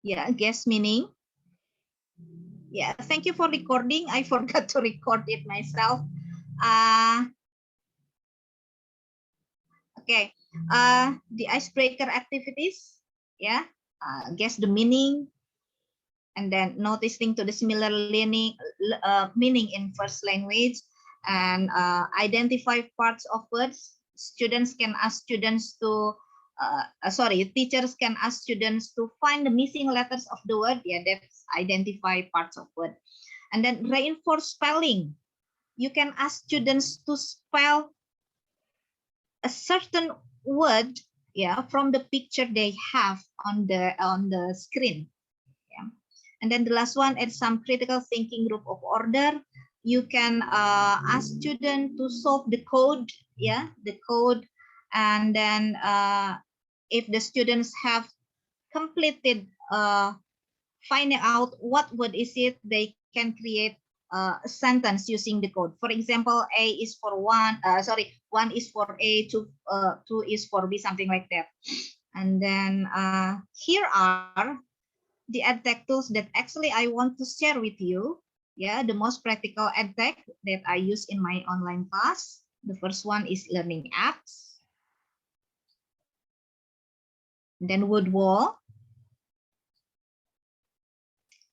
Yeah, guess meaning. Yeah, thank you for recording. I forgot to record it myself. Okay, the icebreaker activities. Yeah, guess the meaning, and then noticing to the similar meaning in first language, and identify parts of words. Students can ask students to teachers can ask students to find the missing letters of the word. Yeah, that's identify parts of word. And then reinforce spelling. You can ask students to spell a certain word, yeah, from the picture they have on the screen. Yeah. And then the last one, add some critical thinking group of order. You can ask students to solve the code, yeah, the code. And then if the students have completed finding out what word is it, they can create a sentence using the code. For example, A is for one, one is for A, two is for B, something like that. And then here are the edtech tools that actually I want to share with you. Yeah, the most practical edtech that I use in my online class. The first one is learning apps. Then Woodwall,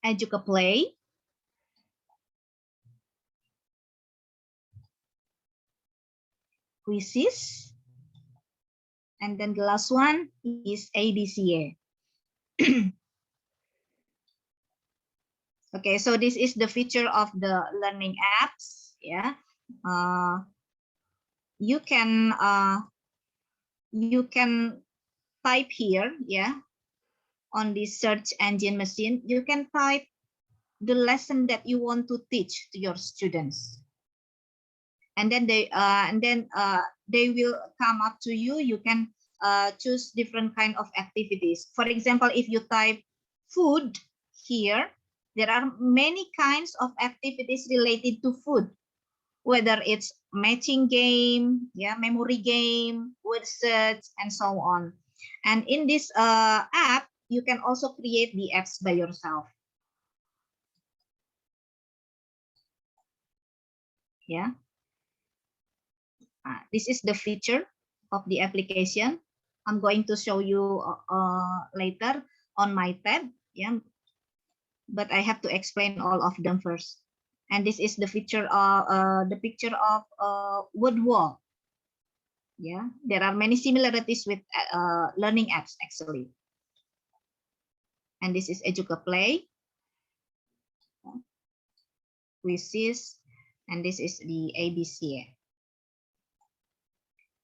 Educaplay, Quizzes, and then the last one is ADCA. Okay, so this is the feature of the learning apps. Yeah, you can type here. Yeah, on this search engine machine, you can type the lesson that you want to teach to your students, and then they will come up to you. You can choose different kind of activities. For example, if you type food here, there are many kinds of activities related to food, whether it's matching game, yeah, memory game, word search, and so on. And in this app, you can also create the apps by yourself. Yeah, this is the feature of the application. I'm going to show you later on my tab. Yeah, but I have to explain all of them first. And this is the feature of the picture of wood wall. Yeah, there are many similarities with learning apps actually. And this is Educaplay, Quizzes, and this is the ABC.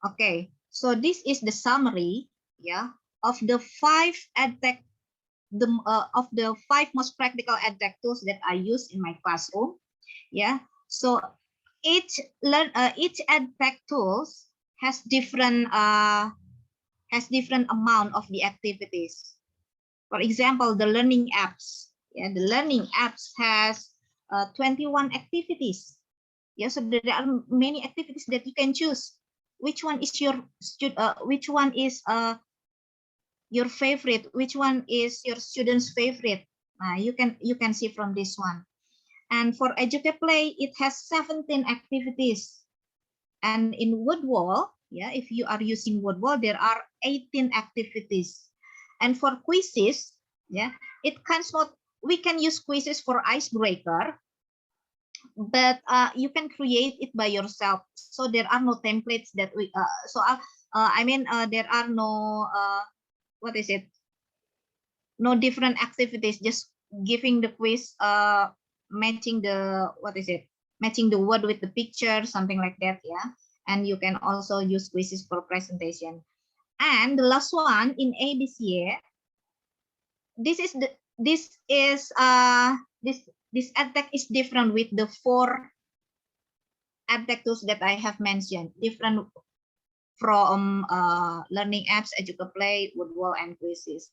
Okay, so this is the summary, yeah, of the five edtech, of the five most practical edtech tools that I use in my classroom. Yeah, so each edtech tools has different amount of the activities. For example, the learning apps. Yeah, the learning apps has 21 activities. Yeah, so there are many activities that you can choose. Which one is your your favorite? Which one is your student's favorite? You can see from this one. And for Educaplay, it has 17 activities. And in Woodwall, yeah, if you are using Woodwall, there are 18 activities. And for quizzes, yeah, it comes not. We can use quizzes for Icebreaker, but you can create it by yourself. So there are no templates that we. There are no what is it? No different activities. Just giving the quiz, matching the matching the word with the picture, something like that. Yeah, and you can also use quizzes for presentation. And the last one in ABCA, this edtech is different with the four edtech tools that I have mentioned, different from learning apps, Educaplay, Woodwall, and Quizzes.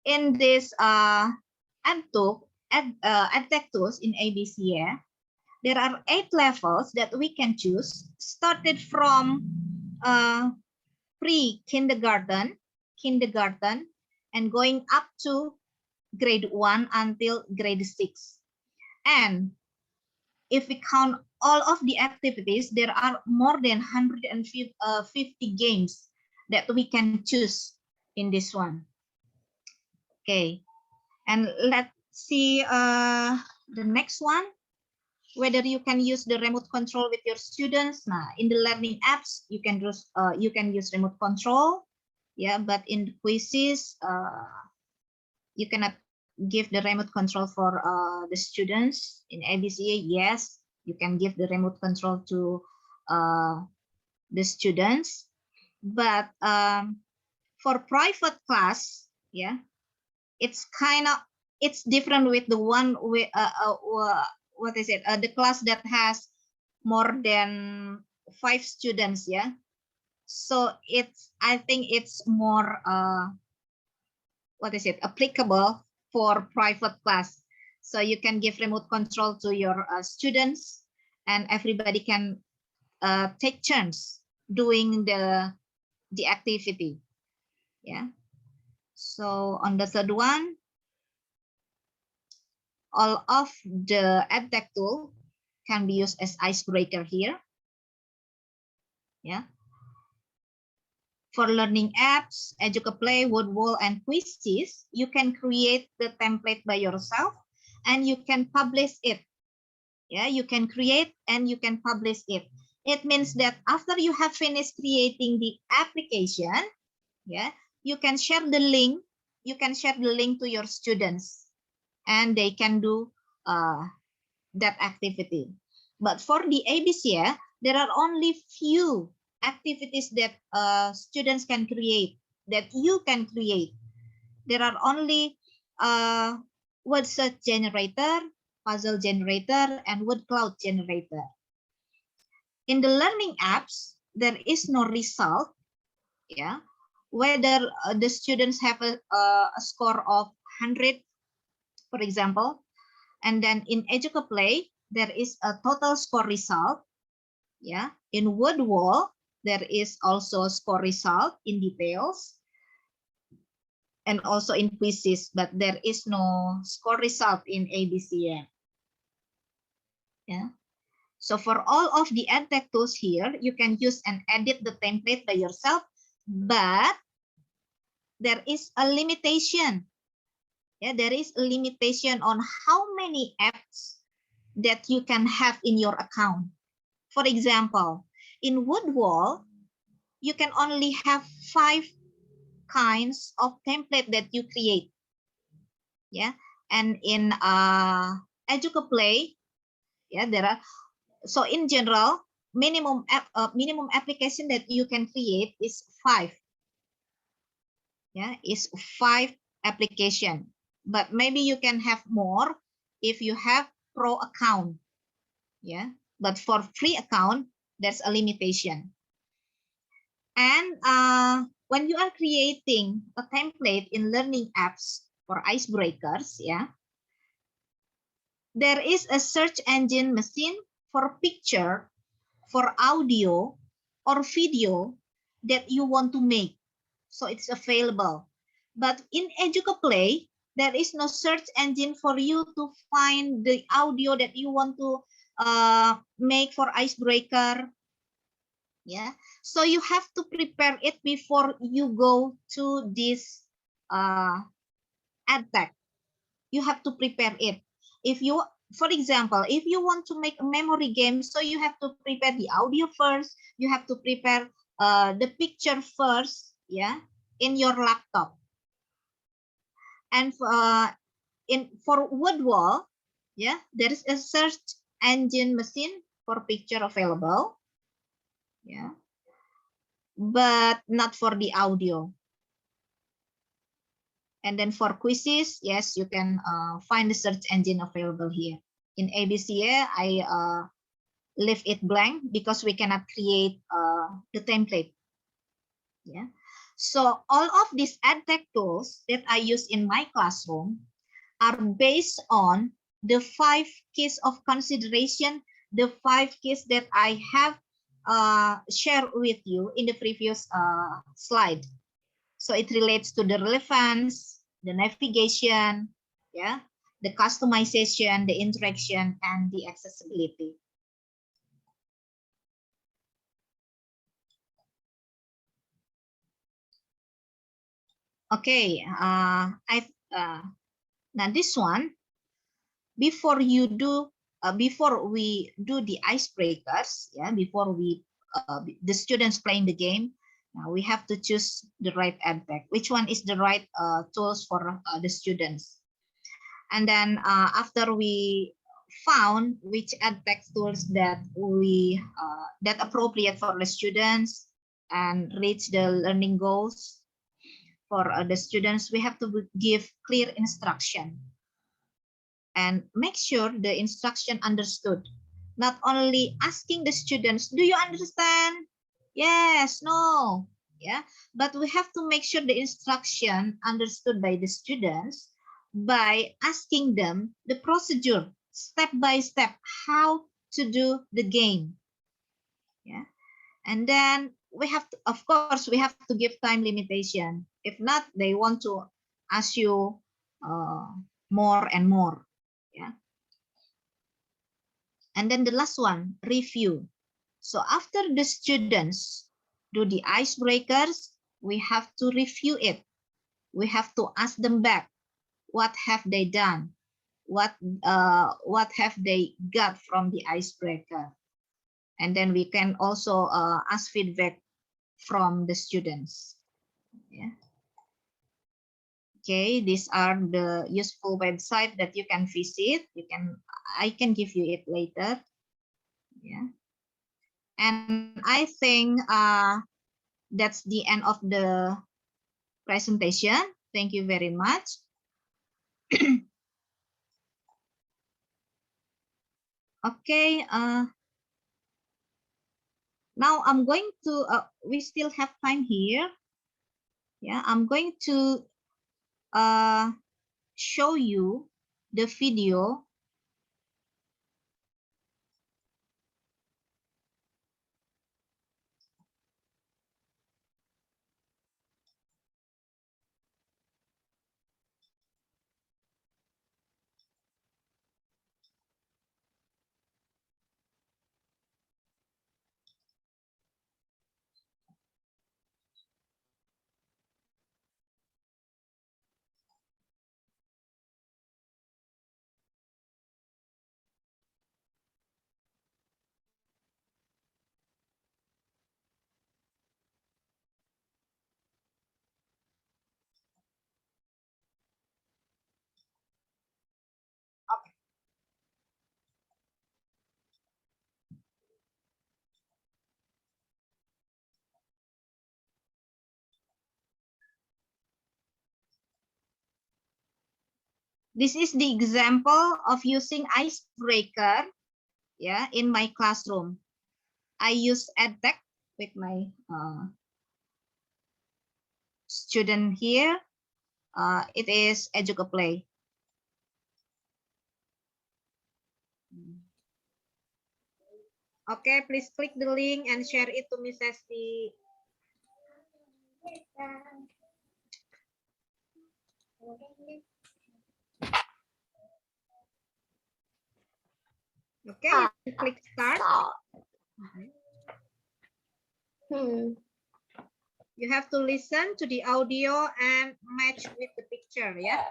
In this edtech tools in ABCA, there are 8 levels that we can choose, started from pre-kindergarten, and going up to grade 1 until grade 6. And if we count all of the activities, there are more than 150 games that we can choose in this one. Okay, and let's see the next one, whether you can use the remote control with your students. Now, in the learning apps, you can use remote control, yeah, but in the quizzes, you cannot give the remote control for the students. In ABCA, yes, you can give the remote control to the students, but for private class, yeah, it's different with the one with what is it? The class that has more than 5 students, yeah. So I think it's more what is it? Applicable for private class. So you can give remote control to your students, and everybody can take turns doing the activity. Yeah. So on the third one, all of the Edtech tool can be used as icebreaker here. Yeah. For learning apps, Educaplay, Woodwall, and Quizzes, you can create the template by yourself and you can publish it. Yeah, you can create and you can publish it. It means that after you have finished creating the application, yeah, you can share the link. You can share the link to your students, and they can do that activity. But for the ABCA, there are only few activities that students can create, that you can create. There are only word search generator, puzzle generator, and word cloud generator. In the learning apps, there is no result, yeah, whether the students have a score of 100, for example, and then in Educaplay, there is a total score result. Yeah, in Woodwall, there is also a score result in details and also in quizzes, but there is no score result in ABCA. Yeah. So for all of the Edtech tools here, you can use and edit the template by yourself, but there is a limitation. Yeah, there is a limitation on how many apps that you can have in your account. For example, in Woodwall, you can only have 5 kinds of template that you create. Yeah, and in Educaplay, yeah, there are, so in general, minimum application that you can create is 5. Yeah, is 5 application, but maybe you can have more if you have pro account. Yeah, but for free account, there's a limitation. And when you are creating a template in learning apps for icebreakers, yeah, there is a search engine machine for picture, for audio, or video that you want to make. So it's available. But in Educaplay, there is no search engine for you to find the audio that you want to make for icebreaker. Yeah, so you have to prepare it before you go to this Edtech. You have to prepare it. If you, for example, if you want to make a memory game, so you have to prepare the audio first. You have to prepare the picture first, yeah, in your laptop. And for Woodwall, yeah, there is a search engine machine for picture available, yeah, but not for the audio. And then for quizzes, yes, you can find the search engine available here. In ABCA, I leave it blank because we cannot create the template. Yeah. So all of these Edtech tools that I use in my classroom are based on the 5 keys of consideration, the 5 keys that I have shared with you in the previous slide. So it relates to the relevance, the navigation, yeah, the customization, the interaction, and the accessibility. Okay, now this one, before we do the icebreakers, yeah, before the students playing the game, we have to choose the right edtech. Which one is the right tools for the students? And then after we found which edtech tools that that appropriate for the students and reach the learning goals for the students, we have to give clear instruction and make sure the instruction understood. Not only asking the students, do you understand? Yes, no. Yeah, but we have to make sure the instruction understood by the students by asking them the procedure step by step, how to do the game. Yeah, and then we have to, of course, we have to give time limitation. If not, they want to ask you more and more. Yeah. And then the last one, review. So after the students do the icebreakers, we have to review it. We have to ask them back, what have they done? What have they got from the icebreaker? And then we can also ask feedback from the students. Yeah. Okay, these are the useful website that you can visit. I can give you it later. Yeah. And I think that's the end of the presentation. Thank you very much. Okay, now I'm going to, we still have time here. Yeah, I'm going to show you the video. Okay. This is the example of using icebreaker, yeah, in my classroom. I use Edtech with my student here. It is EducaPlay. Okay, please click the link and share it to Miss Hesti. Okay, you click start. You have to listen to the audio and match with the picture, yeah?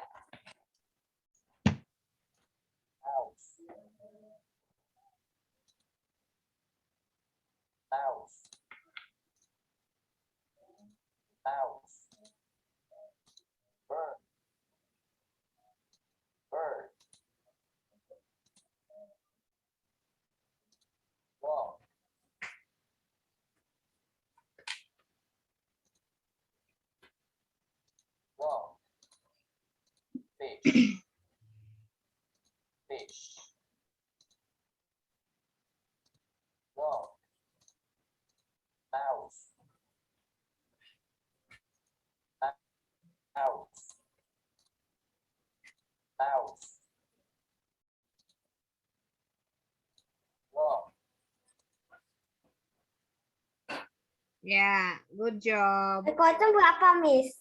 Yeah, good job. Rekodnya berapa, Miss?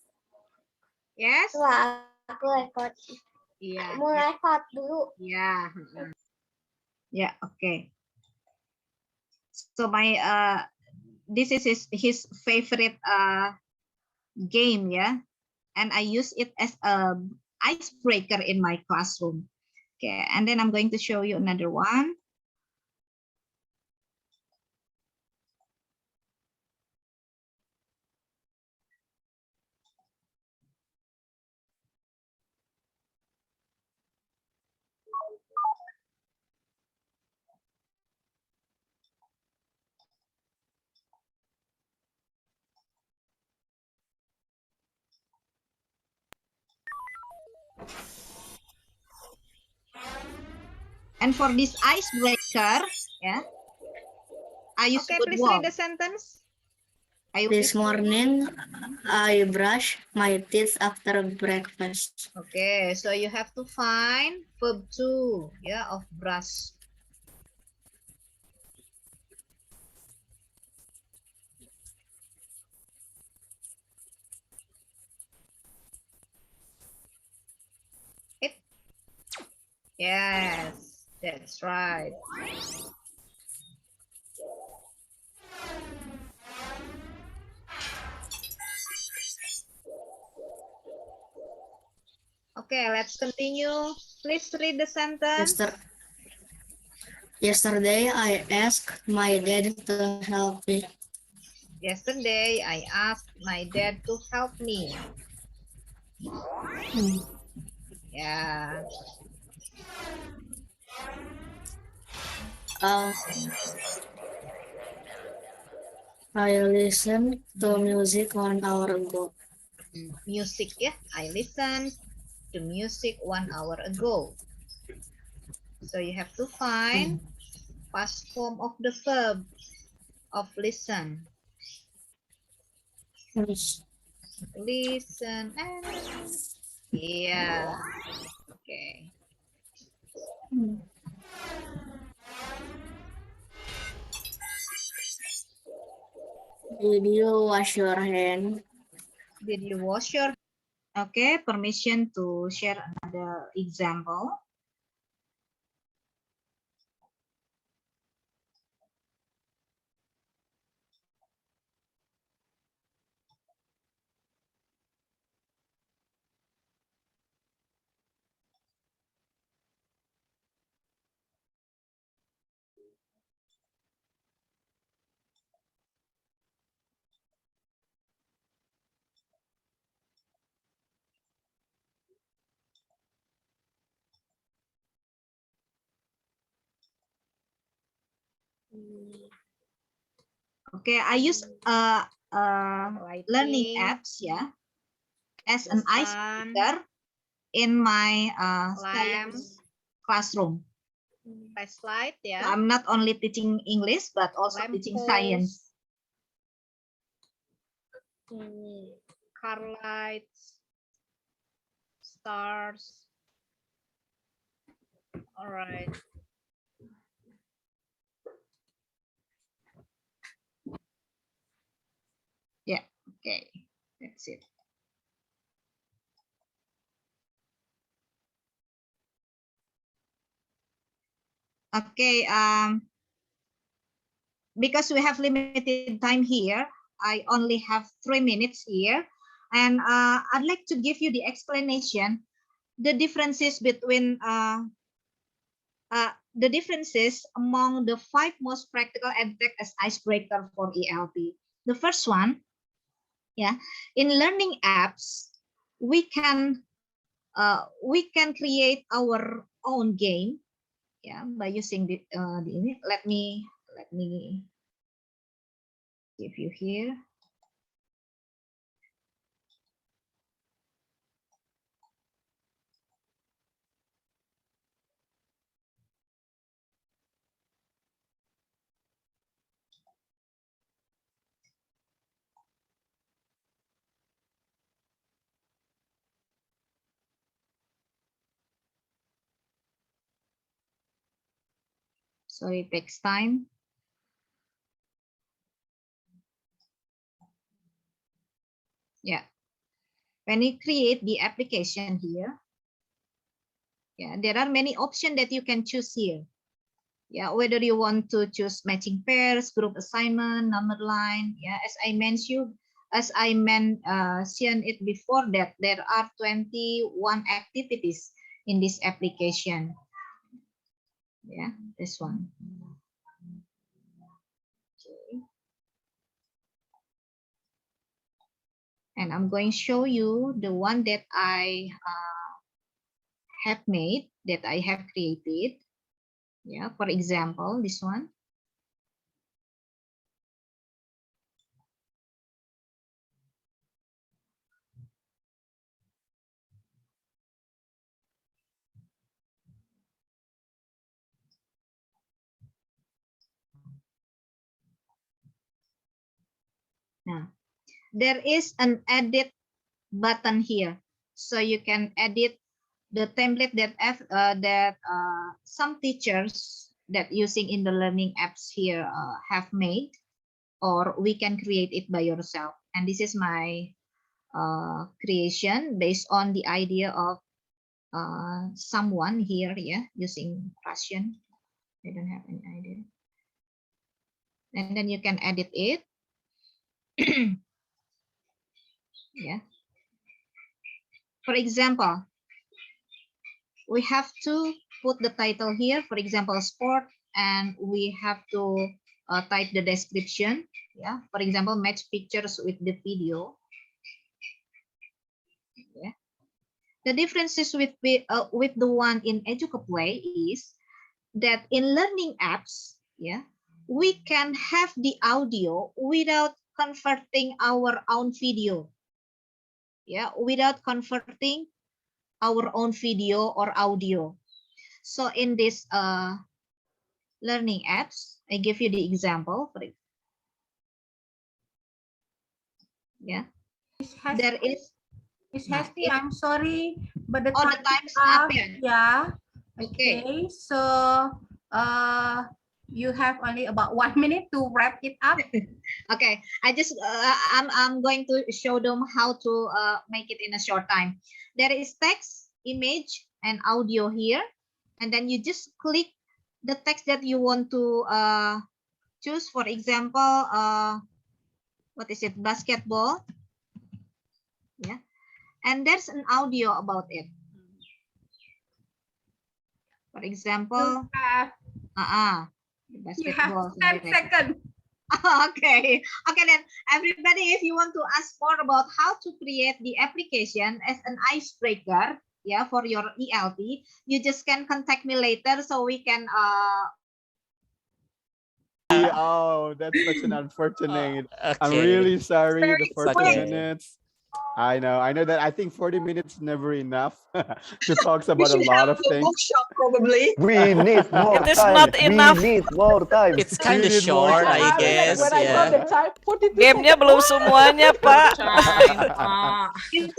Yes? Wah, aku rekod. Yeah. Mulai rekod dulu. Yeah. Yeah, okay. So my this is his favorite game, yeah, and I use it as a icebreaker in my classroom. Okay, and then I'm going to show you another one. And for this icebreaker, yeah, I use Okay, good please word. read the sentence. This morning, I brush my teeth after breakfast. Okay, so you have to find verb 2, yeah, of brush. It. Yes, that's right. Okay, let's continue. Please read the sentence. Yesterday, I asked my dad to help me. Yesterday, I asked my dad to help me. Yeah. I listened to music 1 hour ago. Music, yeah. I listened to music 1 hour ago. So you have to find past form of the verb of listen. Listen and yeah. Okay. Did you wash your hand? Did you wash your? Okay, permission to share another example. Okay, I use learning apps, yeah, as an icebreaker in my science classroom. Flashlight, So yeah. I'm not only teaching English but also Lamp teaching post, science. car lights, stars. All right. Yeah, okay, that's it. Okay, because we have limited time here, I only have 3 minutes here, and I'd like to give you the explanation, the differences between the differences among the 5 most practical edtech as icebreaker for ELP. The first one, yeah, in learning apps, we can create our own game, yeah, by using the let me give you here. So it takes time. Yeah. When you create the application here, yeah, there are many options that you can choose here. Yeah, whether you want to choose matching pairs, group assignment, number line. Yeah, as I mentioned it before, that there are 21 activities in this application. Yeah, this one. Okay. And I'm going to show you the one that I have made, that I have created. Yeah, for example, this one. Now, there is an edit button here, so you can edit the template that some teachers that using in the learning apps here have made, or we can create it by yourself. And this is my creation based on the idea of someone here, yeah, using Russian. I don't have any idea. And then you can edit it. Yeah. For example, we have to put the title here, for example, sport, and we have to type the description. Yeah. For example, match pictures with the video. Yeah. The differences with the one in EducaPlay is that in learning apps, yeah, we can have the audio without converting our own video. Yeah, without converting our own video or audio. So in this learning apps, I give you the example for it. Yeah, there is. Miss Hesti, I'm sorry, but the Oh, the time's up. Yeah. Okay. Okay. So you have only about 1 minute to wrap it up. Okay, I'm going to show them how to make it in a short time. There is text, image, and audio here, and then you just click the text that you want to choose. For example, what is it? Basketball. Yeah, and there's an audio about it. For example, You have basketball. 10 seconds. Okay. Okay, then everybody, if you want to ask more about how to create the application as an icebreaker, yeah, for your ELT, you just can contact me later so we can Oh, that's such an unfortunate. Okay. I'm really sorry. Very The 40 quick. minutes. I know that I think 40 minutes is never enough to talk about a lot of things. Probably. We need more It is time. not enough. We need more time. It's kind of We need more short, I time. guess. When I got the Yeah. time, 42 Gamenya belum semuanya, Pak. seconds.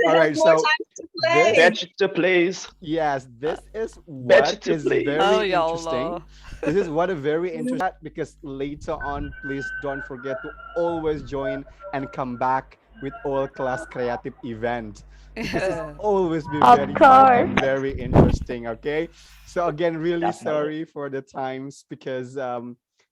All right, so this, Batch to place. yes, this is Batch what to is play. very Oh, ya interesting. Allah. This is what a very interesting, because later on, please don't forget to always join and come back with all Kelas Kreatif event. This has always been very fun and very interesting. Okay, so again, really Definitely. sorry for the times, because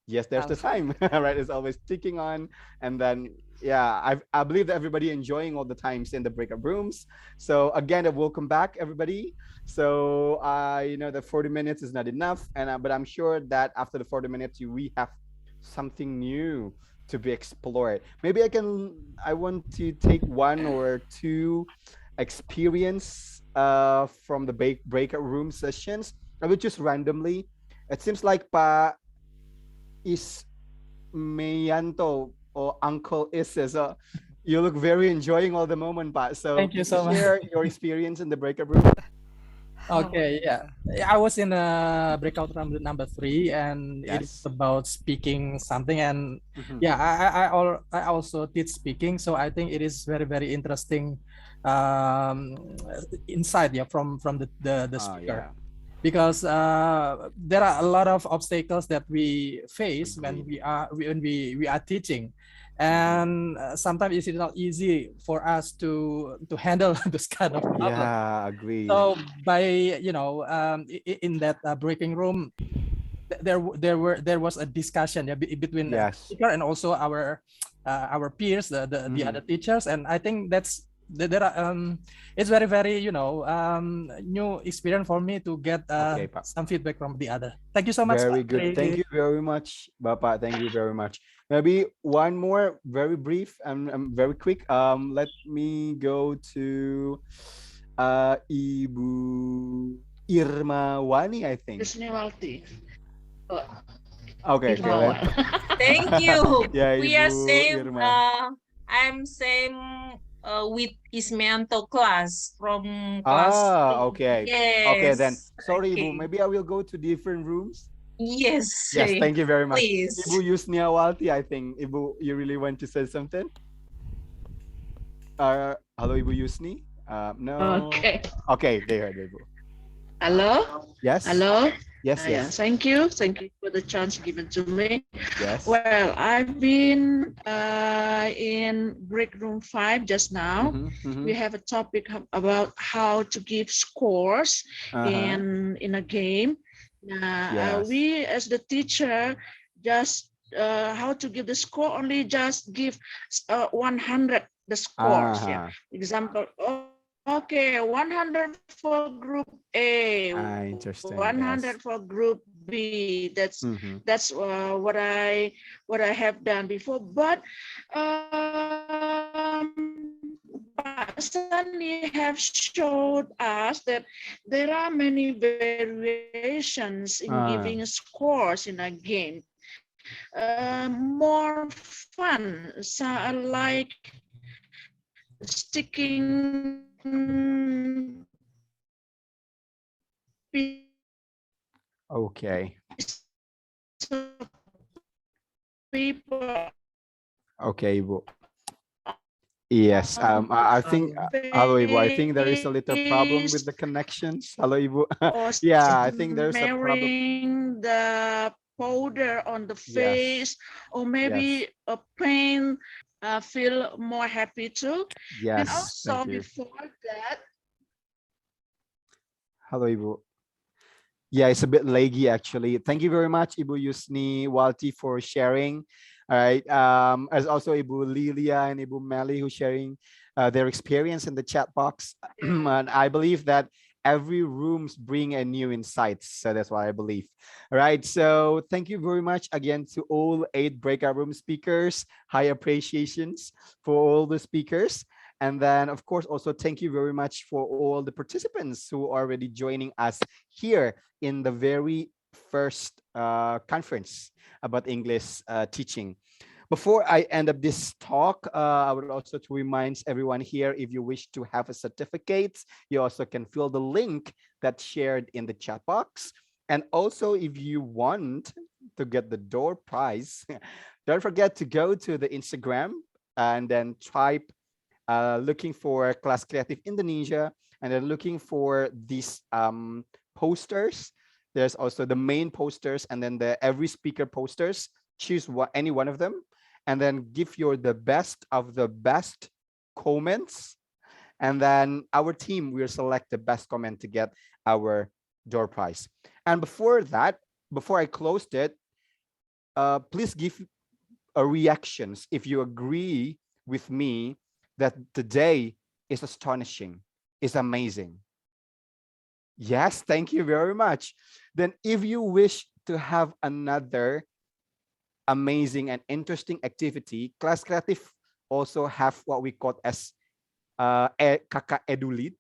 yes, there's the time. Right, it's always ticking on. And then yeah, I believe that everybody enjoying all the times in the breakout rooms. So again, welcome back, everybody. So you know that 40 minutes is not enough, and but I'm sure that after the 40 minutes we have something new to be explored. Maybe I want to take one or two experience from the breakout room sessions. I will just randomly. It seems like Pa Ismayanto or Uncle Issa. So you look very enjoying all the moment, Pa. So Thank you so much. share your experience in the breakout room. Okay, yeah. I was in a breakout room number 3, and it's Yes. about speaking something. And Mhm. yeah, I also teach speaking, so I think it is very, very interesting insight, yeah, from the speaker. Yeah. Because there are a lot of obstacles that we face when Agreed. we are teaching. and sometimes it's not easy for us to handle this kind of problem. Yeah, agree. So by in that breaking room, there was a discussion, yeah, between the Yes. speaker and also our peers, the other teachers, and I think that's there are it's very new experience for me to get Okay, Pak. some feedback from the other. Thank you so much. Very Pak. good. Thank you very much, Bapak. Thank you very much. Maybe one more, very brief and very quick. Let me go to Ibu Irma Wani, I think. Personality. Okay, go ahead. Thank you. Yeah, We are Ibu same. Irma. I'm same with Ismianto class from class. Okay. Yes. Okay, then. Sorry, Ibu. Okay. Maybe I will go to different rooms. Yes. Yes, thank you very much. Please. Ibu Yusniawati, I think. Ibu, you really want to say something? Hello, Ibu Yusni? No. Okay. Okay, there, Ibu. Hello. Yes. Hello. Yes, Yeah, yes. thank you for the chance given to me. Yes. Well, I've been in break room 5 just now. We have a topic about how to give scores in a game. Yes. We as the teacher just how to give the score, only just give 100 the scores. Yeah. Example. Okay, 100 for group A, Interesting. 100 Yes. for group B. That's what I have done before. But Pak Sani have showed us that there are many variations in giving scores in a game. More fun, so like sticking Okay. Paper. Okay, Ibu. Yes. I think. Hello, Ibu. I think there is a little problem with the connections. Hello, Ibu. Yeah, I think there's a problem. Smearing the powder on the face, or maybe Yes. a pain. Feel more happy too. Yes. And also Thank you. before that. Hello, Ibu. Yeah, it's a bit laggy actually. Thank you very much, Ibu Yusni Walti, for sharing. All right. As also Ibu Lilia and Ibu Meli who sharing their experience in the chat box. And I believe that every rooms bring a new insights. So that's what I believe. All right. So thank you very much again to all 8 breakout room speakers. High appreciations for all the speakers. And then, of course, also thank you very much for all the participants who are already joining us here in the very first conference about English teaching. Before I end up this talk, I would also to remind everyone here, if you wish to have a certificate, you also can fill the link that's shared in the chat box. And also, if you want to get the door prize, don't forget to go to the Instagram and then type looking for Kelas Kreatif Indonesia, and then looking for these posters. There's also the main posters, and then the every speaker posters. Choose any one of them, and then give the best of the best comments, and then our team will select the best comment to get our door prize. And before that, before I closed it, please give reactions if you agree with me that today is astonishing, is amazing. Yes, thank you very much. Then if you wish to have another amazing and interesting activity, Kelas Kreatif also have what we call as Kakak Edu Lead,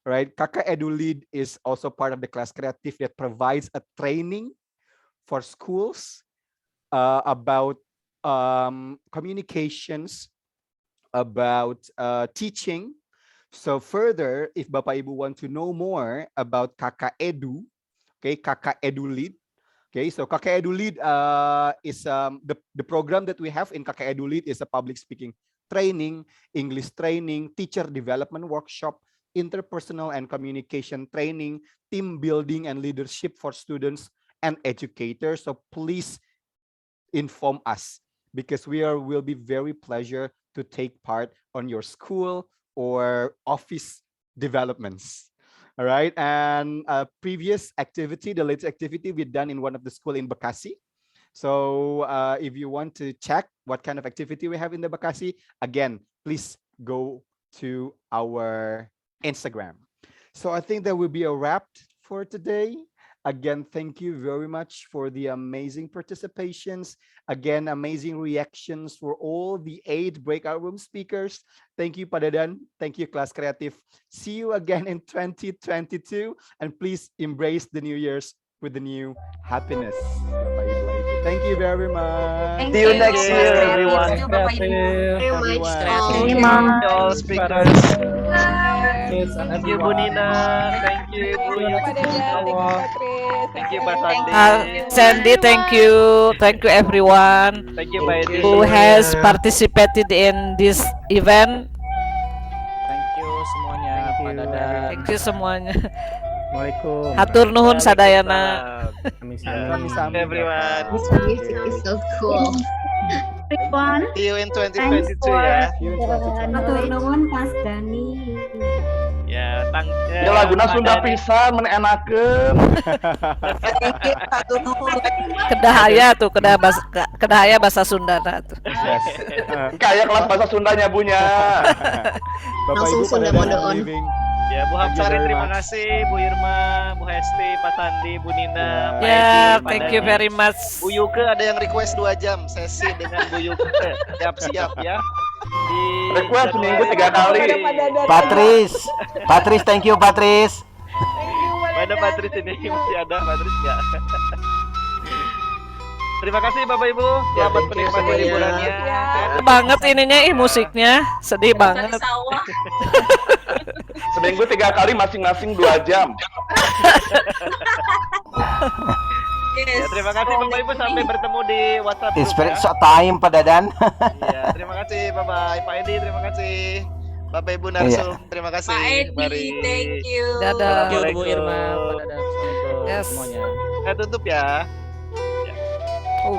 right? Kakak Edu Lead is also part of the Kelas Kreatif that provides a training for schools about communications, about teaching. So further, if Bapak Ibu want to know more about Kakak Edu, okay, Kakak Edu Lead. Okay, so Kakak Edu Lead is the program that we have in Kakak Edu Lead is a public speaking training, English training, teacher development workshop, interpersonal and communication training, team building and leadership for students and educators. So please inform us because will be very pleasure to take part on your school or office developments. All right, and previous activity, the latest activity we done in one of the school in Bekasi. So if you want to check what kind of activity we have in the Bekasi, again, please go to our Instagram. So I think that will be a wrap for today. Again, thank you very much for the amazing participations. Again, amazing reactions for all the 8 breakout room speakers. Thank you, Pak Dadan. Thank you, Kelas Kreatif. See you again in 2022. And please embrace the New Year's with the new happiness. Thank you very much. See you next year, everyone. All speakers. Thank you, Bu Nina. Thank you, Bu Thank you, Pak Sandi. Sandy, thank you everyone Thank you, Pak Edi. who has participated in this event. Thank you semuanya, Pak Dadan. Thank you semuanya. Assalamualaikum. Hatur nuhun sadayana. Sami-sami, everyone. This music is so cool. Everyone. See you in 2022 ya. See you in 2022. Matur nuwun Mas Dani. Ya, Ya laguna Sunda pisan men enakeun. Kedahaya tuh, kedahaya bahasa Sundana tuh. Yes. Kayak kelas bahasa Sundanya punya. Bapak Ibu pada datang living. Ya, Bu Hapsari terima kasih, Bu Irma, Bu Hesti, Pak Sandi, Bu Nina, Pak Ya, Edi, Pak thank Dani. you very much. Bu Yuke ada yang request 2 jam sesi dengan Bu Yuke. Siap-siap ya. Di Request seminggu 3 kali. Patris, thank you Patris. Mana Patris ini masih ada, Patris enggak? Terima kasih Bapak Ibu, selamat menikmati liburannya. Banget ininya musiknya, sedih banget. Sawah. Seminggu 3 kali masing-masing 2 jam. Ya, terima kasih Bapak Ibu, sampai bertemu di WhatsApp group It's ya. time Pak Dadan. Iya, terima kasih, bye-bye. Pak Edi, terima kasih. Bapak Ibu Narsum, terima kasih. Pak Edi, thank you. Dadah. Thank you, Bu Irma, Pak Dadan. Assalamualaikum Yes. semuanya. Saya tutup ya. Oh.